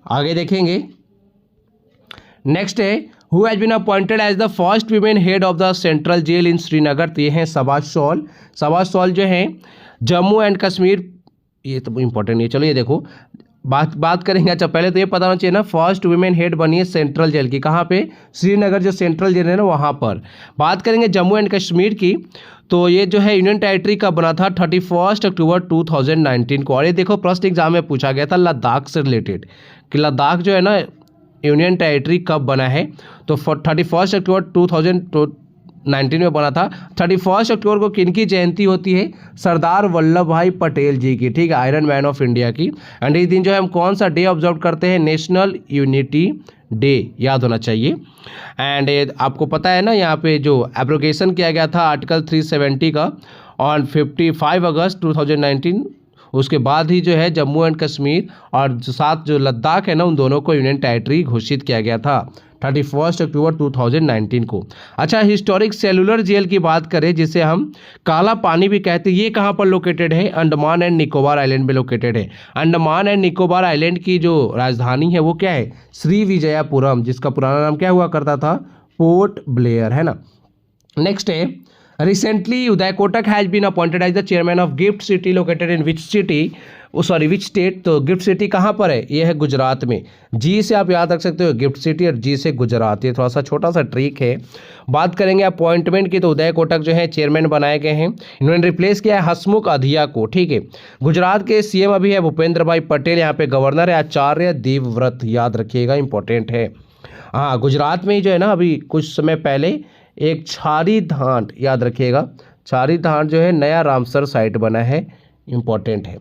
आगे देखेंगे नेक्स्ट है who has been appointed as the first women head of the central jail in Srinagar. तो ये हैं शबाज शॉल। शबाज शॉल जो हैं जम्मू एंड कश्मीर, ये तो इंपॉर्टेंट नहीं है, चलो ये देखो, बात करेंगे। अच्छा पहले तो ये पता होना चाहिए ना, फर्स्ट वुमेन हेड बनी है सेंट्रल जेल की, कहाँ पे? श्रीनगर जो सेंट्रल जेल है ना वहाँ पर। बात करेंगे जम्मू एंड कश्मीर की, तो ये जो है यूनियन टेरिटरी कब बना था? 31 अक्टूबर 2019 को। और ये देखो प्रश्न एग्जाम में पूछा गया था लद्दाख से रिलेटेड, कि लद्दाख जो है ना यूनियन टेरिटरी कब बना है? तो 31 अक्टूबर 2019 में बना था। 31 अक्टूबर को किनकी जयंती होती है? सरदार वल्लभ भाई पटेल जी की, ठीक है, आयरन मैन ऑफ इंडिया की। एंड इस दिन जो है हम कौन सा डे ऑब्जर्व करते हैं? नेशनल यूनिटी डे, याद होना चाहिए। एंड आपको पता है ना, यहाँ पे जो एब्रोगेशन किया गया था आर्टिकल 370 का ऑन 55 अगस्त 2019, उसके बाद ही जो है जम्मू एंड कश्मीर और साथ जो लद्दाख है ना, उन दोनों को यूनियन टेरिटरी घोषित किया गया था 31 अक्टूबर 2019 को। अच्छा हिस्टोरिक सेलुलर जेल की बात करें, जिसे हम काला पानी भी कहते हैं, ये कहाँ पर लोकेटेड है? अंडमान एंड निकोबार आइलैंड में लोकेटेड है। अंडमान एंड निकोबार आइलैंड की जो राजधानी है वो क्या है? श्री विजयपुरम, जिसका पुराना नाम क्या हुआ करता था? पोर्ट ब्लेयर, है ना। नेक्स्ट है, recently Uday Kotak has been appointed as the chairman of GIFT City located in which city, which state? तो गिफ्ट सिटी कहाँ पर है? ये है गुजरात में। जी से आप याद रख सकते हो गिफ्ट सिटी, और जी से गुजरात, ये थोड़ा सा छोटा सा ट्रिक है। बात करेंगे अपॉइंटमेंट की, तो उदय कोटक जो है चेयरमैन बनाए गए हैं। इन्होंने रिप्लेस किया है हसमुख अधिया को, ठीक है। गुजरात के सीएम अभी है भूपेंद्र भाई पटेल, यहाँ पे गवर्नर है आचार्य देवव्रत, याद रखिएगा, इंपॉर्टेंट है। हाँ गुजरात में ही जो है ना अभी कुछ समय पहले एक छारी धाट, याद रखिएगा, छारी धाट जो है नया रामसर साइट बना है, इंपॉर्टेंट है।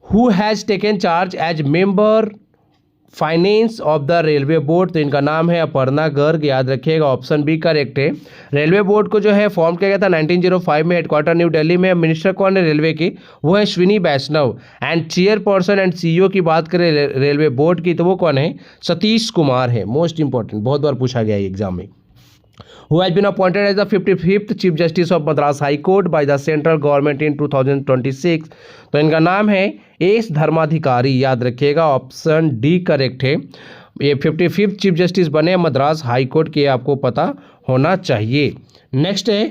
Who has taken charge as member finance of the railway board? तो इनका नाम है अपर्णा गर्ग, याद रखिएगा, ऑप्शन बी करेक्ट है। रेलवे बोर्ड को जो है फॉर्म किया गया था 1905 में, हेडक्वार्टर न्यू दिल्ली में। मिनिस्टर कौन है रेलवे की? वो है अश्विनी वैष्णव। एंड चेयरपर्सन एंड सीईओ की बात करें रेलवे बोर्ड की, तो वो कौन है? सतीश कुमार है। मोस्ट इंपॉर्टेंट, बहुत बार पूछा गया है एग्जाम में। Who has been appointed as the 55th Chief Justice of Madras High Court by the central government in 2026? तो इनका नाम है एस धर्माधिकारी, याद रखिएगा, ऑप्शन डी करेक्ट है। ये 55th चीफ जस्टिस बने मद्रास हाई कोर्ट के, आपको पता होना चाहिए। नेक्स्ट है,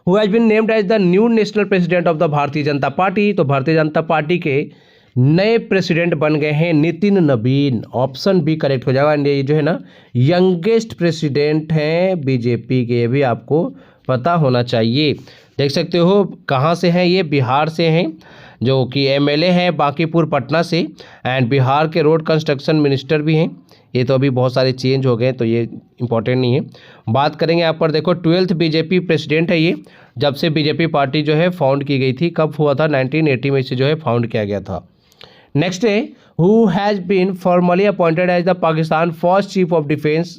who has been named as the new national president of the Bharatiya Janata party? तो भारतीय जनता पार्टी के नए प्रेसिडेंट बन गए हैं नितिन नवीन, ऑप्शन बी करेक्ट हो जाएगा। ये जो है ना यंगेस्ट प्रेसिडेंट हैं बीजेपी के, ये भी आपको पता होना चाहिए। देख सकते हो कहाँ से हैं ये? बिहार से हैं, जो कि एमएलए हैं बांकीपुर पटना से, एंड बिहार के रोड कंस्ट्रक्शन मिनिस्टर भी हैं। ये तो अभी बहुत सारे चेंज हो गए, तो ये इंपॉर्टेंट नहीं है। बात करेंगे यहाँ पर, देखो 12th बीजेपी प्रेसिडेंट है ये, जब से बीजेपी पार्टी जो है फाउंड की गई थी। कब हुआ था? 1980 में इसे जो है फाउंड किया गया था। नेक्स्ट है, who has been formally appointed as the Pakistan first chief of defence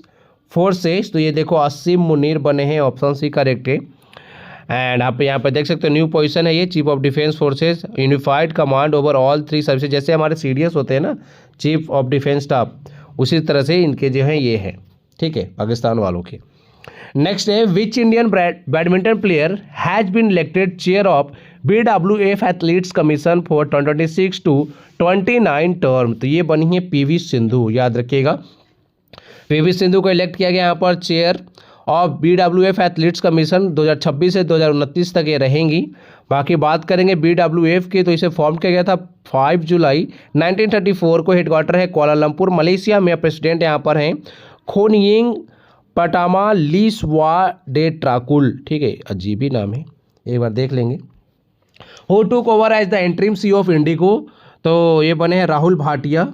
forces? तो ये देखो असीम मुनीर बने हैं, ऑप्शन सी करेक्ट है। एंड आप यहाँ पर देख सकते हो न्यू पोजीशन है ये, chief of defence forces, unified command over all 3 services. जैसे हमारे सीडीएस होते हैं ना, चीफ ऑफ डिफेंस स्टाफ, उसी तरह से इनके जो हैं ये हैं, ठीक है, पाकिस्तान वालों के। नेक्स्ट है, which Indian badminton player has been elected chair of BWF athletes commission for 2026 to 29 term? तो ये बनी है पीवी सिंधु, याद रखिएगा, पीवी सिंधु को इलेक्ट किया गया यहाँ पर chair of BWF athletes commission 2026 से 2029 तक ये रहेंगी। बाकी बात करेंगे BWF की, तो इसे फॉर्म किया गया था 5 जुलाई 1934 को, हेडक्वार्टर है कोलालमपुर मलेशिया में। प्रेसिडेंट यहाँ पर हैं खोनियिंग पटामा लीसवा ट्राकुल, ठीक है, अजीब ही नाम है, एक बार देख लेंगे। Who took over as the interim CEO of IndiGo? तो ये बने हैं राहुल भाटिया,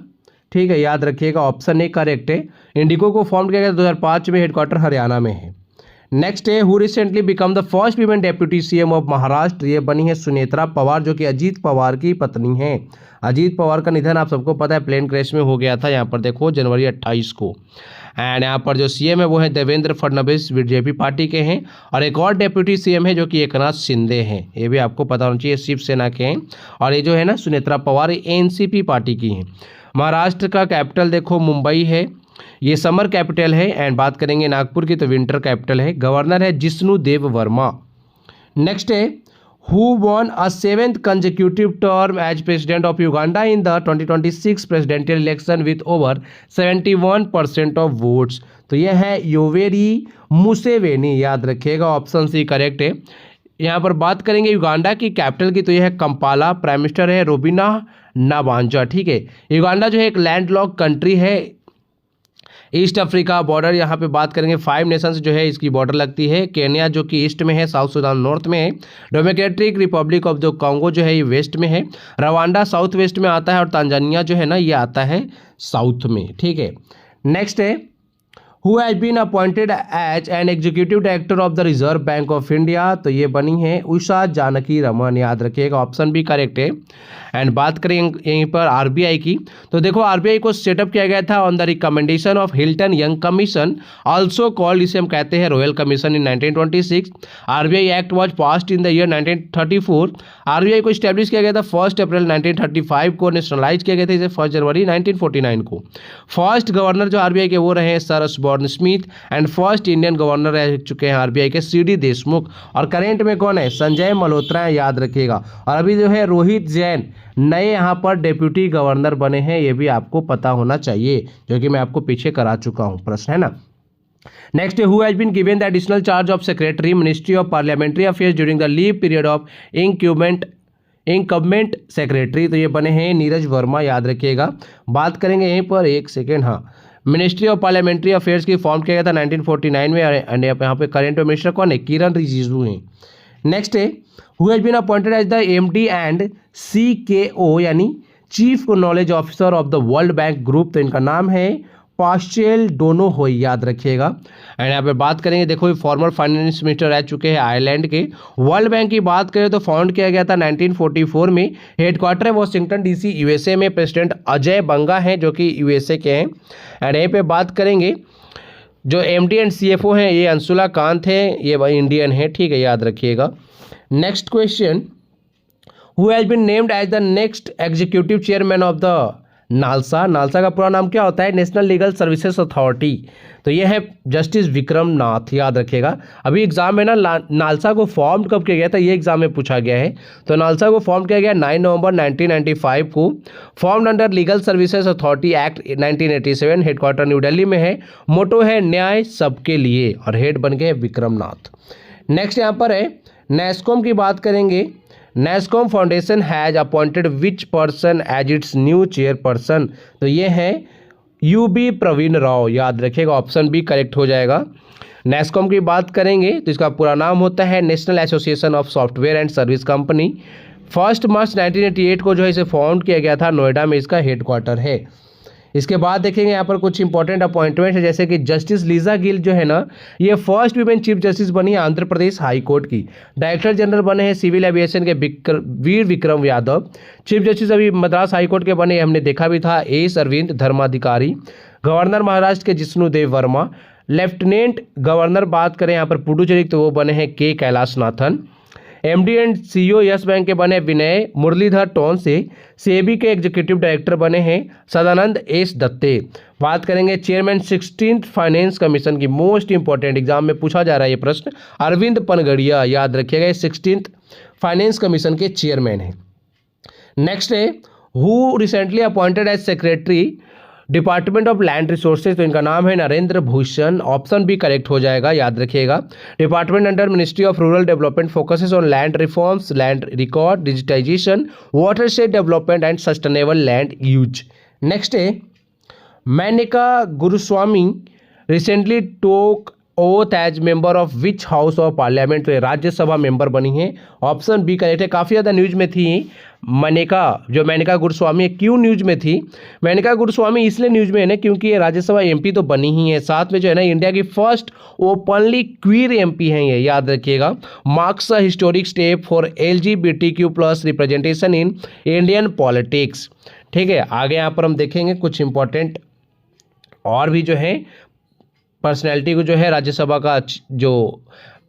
ठीक है, याद रखिएगा, ऑप्शन ए करेक्ट है। इंडिगो को फॉर्म किया गया 2005 में, हेडक्वार्टर हरियाणा में है। नेक्स्ट है, who recently become the first women deputy CM of Maharashtra? ये बनी है सुनेत्रा पवार, जो कि अजीत पवार की पत्नी हैं। अजीत पवार का निधन आप सबको पता है प्लेन क्रैश में हो गया था, यहाँ पर देखो जनवरी 28 को। एंड यहाँ पर जो CM है वो है देवेंद्र फडणवीस, बीजेपी पार्टी के हैं। और एक और डेप्यूटी CM है जो कि एकनाथ शिंदे हैं, ये भी आपको पता होना चाहिए, शिवसेना के हैं। और ये जो है ना सुनेत्रा पवार NCP पार्टी की हैं। महाराष्ट्र का कैपिटल देखो मुंबई है, ये समर कैपिटल है। एंड बात करेंगे नागपुर की, तो विंटर कैपिटल है। गवर्नर है जिष्णु देव वर्मा। नेक्स्ट है, who won a 7th consecutive term as president of Uganda in the 2026 presidential election with over 71% of votes? तो यह है योवेरी मुसेवेनी, याद रखिएगा, ऑप्शन सी करेक्ट है। यहाँ पर बात करेंगे युगांडा की कैपिटल की, तो यह है कंपाला, प्राइम मिनिस्टर है रोबिना नाबांजा। ठीक है, युगांडा जो है एक लैंडलॉक कंट्री है, ईस्ट अफ्रीका बॉर्डर यहाँ पे बात करेंगे 5 नेशंस जो है इसकी बॉर्डर लगती है। केन्या जो कि ईस्ट में है, साउथ सुडान नॉर्थ में है, democratic Republic of the Congo जो है ये वेस्ट में है, रवांडा साउथ वेस्ट में आता है, और तांजानिया जो है ना ये आता है साउथ में। ठीक है, नेक्स्ट है who has been appointed as an executive director of the reserve bank of India, तो ये बनी है उषा जानकी रमन, याद रखिएगा, ऑप्शन भी करेक्ट है। एंड बात करें यहीं पर आरबीआई की, तो देखो आरबीआई को सेटअप किया गया था on the recommendation of Hilton young commission, also called, इसे हम कहते हैं royal commission, in 1926। RBI act was passed in the year 1934। RBI को स्टैब्लिश किया गया था 1 अप्रैल 1935 को, नेशनलाइज किया गया था इसे 1 जनवरी 1949 को। फर्स्ट गवर्नर जो आरबीआई के वो रहे sir Osborne Smith, and first Indian governor रह चुके हैं आरबीआई के सीडी देशमुख, और करेंट में कौन है, संजय मल्होत्रा है, याद रखिएगा। और अभी जो है रोहित जैन नए यहाँ पर डेप्यूटी गवर्नर बने हैं, ये भी आपको पता होना चाहिए, जो कि मैं आपको पीछे करा चुका हूँ प्रश्न, है ना। Next, who has been given the additional charge of secretary ministry of parliamentary affairs during the leave period of incumbent secretary, तो ये बने हैं नीरज वर्मा, याद रखिएगा। बात करेंगे यहीं पर, एक सेकेंड, हाँ, मिनिस्ट्री ऑफ पार्लियामेंट्री अफेयर्स की फॉर्म किया गया था 1949 में, एंड यहाँ पे करेंट मिनिस्टर कौन है, किरण रिजिजू हैं। नेक्स्ट है who has been appointed as the MD and CKO यानी chief knowledge officer of the World Bank group, तो इनका नाम है पास्चेल डोनोहोई, याद रखिएगा। एंड यहाँ पे बात करेंगे, देखो ये फॉर्मर फाइनेंस मिनिस्टर रह चुके हैं आयरलैंड के। वर्ल्ड बैंक की बात करें तो फाउंड किया गया था 1944 में, हेडक्वार्टर है वॉशिंगटन डीसी यूएसए में, प्रेसिडेंट अजय बंगा हैं जो कि यूएसए के हैं। एंड यहीं पे बात करेंगे जो एमडी एंड सीएफओ हैं, ये अंशुला कांत हैं, ये भाई इंडियन है, ठीक है, याद रखिएगा। Next question, who has been named as the next executive chairman of the NALSA. NALSA का पूरा नाम क्या होता है, नेशनल लीगल सर्विसेज अथॉरिटी, तो ये है जस्टिस विक्रम नाथ, याद रखिएगा। अभी एग्जाम में ना नालसा को फॉर्म कब किया गया था, ये एग्जाम में पूछा गया है। तो नालसा को फॉर्म किया गया 9 नवंबर 1995 को, formed under legal services authority act 1987, headquarter new Delhi में है, मोटो है न्याय सबके लिए, और हेड बन गए विक्रम नाथ। नेक्स्ट यहाँ पर है नेस्कॉम की बात करेंगे। NASSCOM foundation has appointed which person as its new chairperson, तो ये है यूबी प्रवीण राव, याद रखिएगा, ऑप्शन बी करेक्ट हो जाएगा। नेस्कॉम की बात करेंगे तो इसका पूरा नाम होता है national association of software and service company. 1 मार्च 1988 को जो है इसे फाउंड किया गया था, नोएडा में इसका हेडक्वार्टर है। इसके बाद देखेंगे यहाँ पर कुछ इंपॉर्टेंट अपॉइंटमेंट है, जैसे कि जस्टिस लीजा गिल जो है ना, ये फर्स्ट वीमेन चीफ जस्टिस बनी है आंध्र प्रदेश हाई कोर्ट की। डायरेक्टर जनरल बने हैं सिविल एविएशन के वीर विक्रम यादव। चीफ जस्टिस अभी मद्रास हाई कोर्ट के बने, हमने देखा भी था, एस अरविंद धर्माधिकारी। गवर्नर महाराष्ट्र के जिष्णुदेव वर्मा। लेफ्टिनेंट गवर्नर बात करें यहाँ पर पुडुचेरी, तो वो बने हैं के Kailashnathan. MD and CEO yes bank के बने विनय मुरलीधर टोन से। सेबी के एग्जीक्यूटिव डायरेक्टर बने हैं सदानंद एस दत्ते। बात करेंगे चेयरमैन 16th फाइनेंस कमीशन की, मोस्ट इंपॉर्टेंट, एग्जाम में पूछा जा रहा है ये प्रश्न, अरविंद पनगड़िया, याद रखिएगा, ये 16th फाइनेंस कमीशन के चेयरमैन हैं। नेक्स्ट है who recently appointed as secretary department of land resources, तो इनका नाम है नरेंद्र भूषण, ऑप्शन भी करेक्ट हो जाएगा, याद रखिएगा। Department under ministry of rural development focuses on land reforms, land record digitization, watershed development and sustainable land use. Next है Menaka Guruswamy recently took oath as member of which house of parliament, तो Rajya Sabha member बनी है, option B correct है। काफ़ी ज़्यादा news में थी मेनका गुरुस्वामी, क्यों न्यूज में थी मेनका गुरुस्वामी, इसलिए न्यूज में है ना क्योंकि ये राज्यसभा एमपी तो बनी ही है, साथ में जो है ना इंडिया की फर्स्ट ओपनली क्वीर एमपी हैं ये, याद रखिएगा। Marks a historic step for LGBTQ+ representation in Indian politics. ठीक है, आगे यहाँ पर हम देखेंगे कुछ इंपॉर्टेंट और भी जो है पर्सनैलिटी को जो है राज्यसभा का जो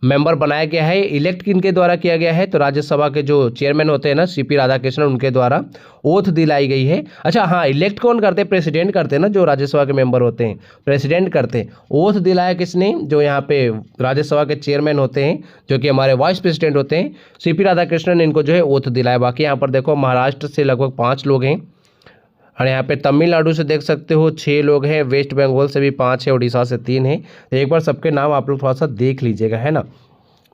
मेंबर बनाया गया है, इलेक्ट किनके द्वारा किया गया है, तो राज्यसभा के जो चेयरमैन होते हैं ना CP राधाकृष्णन, उनके द्वारा ओथ दिलाई गई है। अच्छा हाँ, इलेक्ट कौन करते हैं, प्रेसिडेंट करते हैं ना, जो राज्यसभा के मेंबर होते हैं प्रेसिडेंट करते हैं। ओथ दिलाया किसने, जो यहाँ पे राज्यसभा के चेयरमैन होते हैं, जो कि हमारे वाइस प्रेसिडेंट होते हैं, CP राधाकृष्णन ने इनको जो है ओथ दिलाया। बाकी यहाँ पर देखो महाराष्ट्र से लगभग 5 लोग हैं, और यहाँ पे तमिलनाडु से देख सकते हो 6 लोग हैं, वेस्ट बंगाल से भी 5 है, उड़ीसा से 3 है। तो एक बार सबके नाम आप लोग थोड़ा सा देख लीजिएगा, है ना।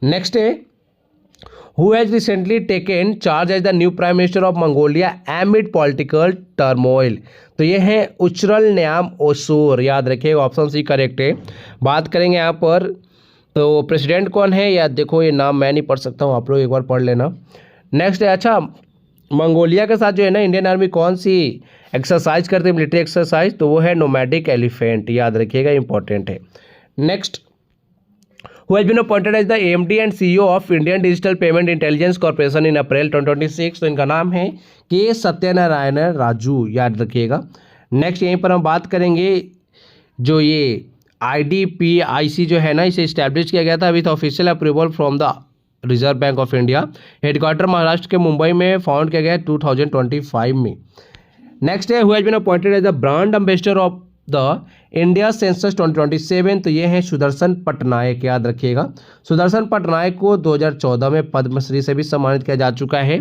नेक्स्ट है who has recently taken charge as the new prime minister of Mongolia amid political turmoil. तो ये है उचरल न्याम ओसोर, याद रखिएगा ऑप्शन सी करेक्ट है। बात करेंगे यहाँ पर तो प्रेसिडेंट कौन है, या देखो ये नाम मैं नहीं पढ़ सकता हूँ, आप लोग एक बार पढ़ लेना। नेक्स्ट है, अच्छा मंगोलिया के साथ जो है ना इंडियन आर्मी कौन सी एक्सरसाइज करती है, मिलिट्री एक्सरसाइज, तो वो है नोमैडिक एलिफेंट, याद रखिएगा इंपॉर्टेंट है। Next, who has been appointed as the AMD and CEO of Indian Digital Payment Intelligence Corporation in April 2026, तो इनका नाम है के सत्यनारायण राजू, याद रखिएगा। नेक्स्ट यहीं पर हम बात करेंगे जो ये IDPIC जो है ना इसे इस्टेब्लिश किया गया था with official approval from the reserve bank of India, headquarter Maharashtra के मुंबई में फाउंड किया गया 2025 में। नेक्स्ट है, who has been appointed as the brand ambassador of the India census 2027, तो ये हैं सुदर्शन पटनायक, याद रखिएगा। सुदर्शन पटनायक को 2014 में पद्मश्री से भी सम्मानित किया जा चुका है।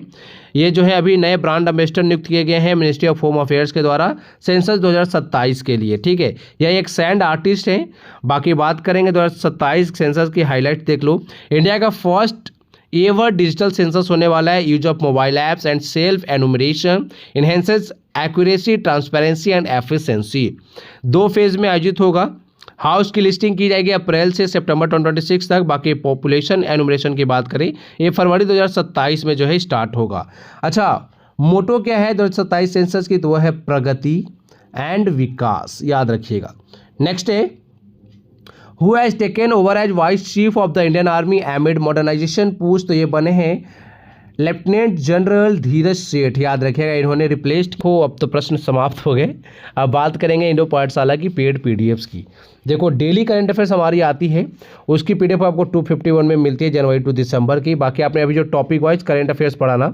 ये जो है अभी नए ब्रांड एम्बेसडर नियुक्त किए गए हैं मिनिस्ट्री ऑफ होम अफेयर्स के द्वारा सेंसस 2027 के लिए, ठीक है। यह एक सैंड आर्टिस्ट हैं। बाकी बात करेंगे 2027 सेंसस की हाईलाइट देख लो। इंडिया का फर्स्ट एवर डिजिटल सेंसस होने वाला है। Use of mobile apps and self enumeration enhances accuracy, transparency and efficiency. 2 phase में आयोजित होगा। हाउस की लिस्टिंग की जाएगी अप्रैल से सितंबर 2026 तक। बाकी पॉपुलेशन एनुमरेशन की बात करें ये फरवरी 2027 में जो है स्टार्ट होगा। अच्छा, मोटो क्या है 2027 सेंसस की, तो वह है प्रगति एंड विकास, याद रखिएगा। नेक्स्ट है, who has taken over as vice chief of the Indian army amid modernisation post, तो ये बने हैं लेफ्टिनेंट जनरल धीरज सेठ, याद रखिएगा। इन्होंने रिप्लेस्ड हो, अब तो प्रश्न समाप्त हो गए। अब बात करेंगे इंडो पाठशाला की पेड पीडीएफ्स की। देखो डेली करंट अफेयर्स हमारी आती है, उसकी पीडीएफ आपको 251 में मिलती है जनवरी टू दिसंबर की। बाकी आपने अभी जो टॉपिक वाइज करंट अफेयर्स पढ़ा ना,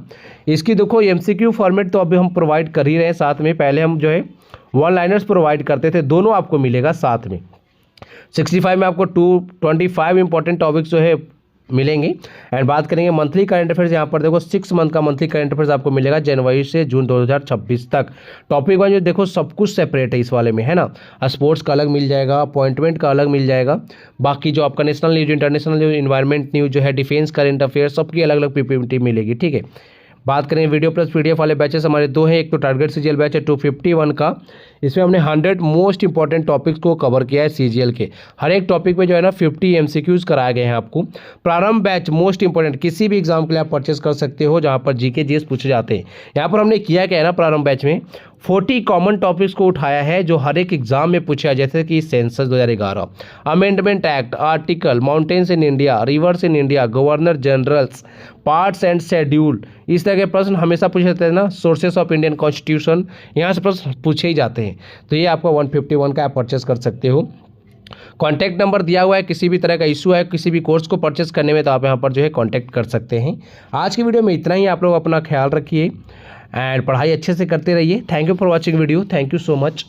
इसकी देखो एमसीक्यू फॉर्मेट तो अभी हम प्रोवाइड कर ही रहे हैं साथ में। पहले हम जो है 1 लाइनर्स प्रोवाइड करते थे, दोनों आपको मिलेगा साथ में। 65 में आपको 225 इंपॉर्टेंट टॉपिक्स जो है मिलेंगे। एंड बात करेंगे मंथली करंट अफेयर्स, यहाँ पर देखो 6 मंथ का मंथली करंट अफेयर्स आपको मिलेगा जनवरी से जून 2026 तक। टॉपिक वाइज देखो सब कुछ सेपरेट है इस वाले में, है ना। स्पोर्ट्स का अलग मिल जाएगा, अपॉइंटमेंट का अलग मिल जाएगा। बाकी जो आपका national news, international news, environment news जो है, डिफेंस करंट अफेयर्स, सबकी अलग अलग पीपीटी मिलेगी, ठीक है। बात करें वीडियो प्लस पीडीएफ वाले बैचेस हमारे 2 हैं। एक तो टारगेट सीजीएल बैच है 251 का, इसमें हमने 100 मोस्ट इंपॉर्टेंट टॉपिक्स को कवर किया है सीजीएल के। हर एक टॉपिक पे जो है ना 50 एमसीक्यूज कराए गए हैं आपको। प्रारंभ बैच मोस्ट इंपॉर्टेंट, किसी भी एग्जाम के लिए आप परचेस कर सकते हो, जहाँ पर जीके जीएस पूछे जाते हैं। यहाँ पर हमने किया क्या है ना, प्रारंभ बैच में 40 कॉमन टॉपिक्स को उठाया है जो हर एक एग्जाम में पूछा, जैसे कि census 2011, amendment act, article, mountains in India, reverse in India, governor generals, parts and schedule. इस तरह के प्रश्न हमेशा पूछे जाते हैं ना। सोर्सेस ऑफ इंडियन कॉन्स्टिट्यूशन, यहाँ से प्रश्न पूछे ही जाते हैं। तो ये आपका 151 का आप परचेस कर सकते हो। कॉन्टैक्ट नंबर दिया हुआ है, किसी भी तरह का इशू है किसी भी कोर्स को परचेस करने में, तो आप यहाँ पर जो है कॉन्टैक्ट कर सकते हैं। आज की वीडियो में इतना ही। आप लोग अपना ख्याल रखिए एंड पढ़ाई अच्छे से करते रहिए। Thank you for watching video. Thank you so much.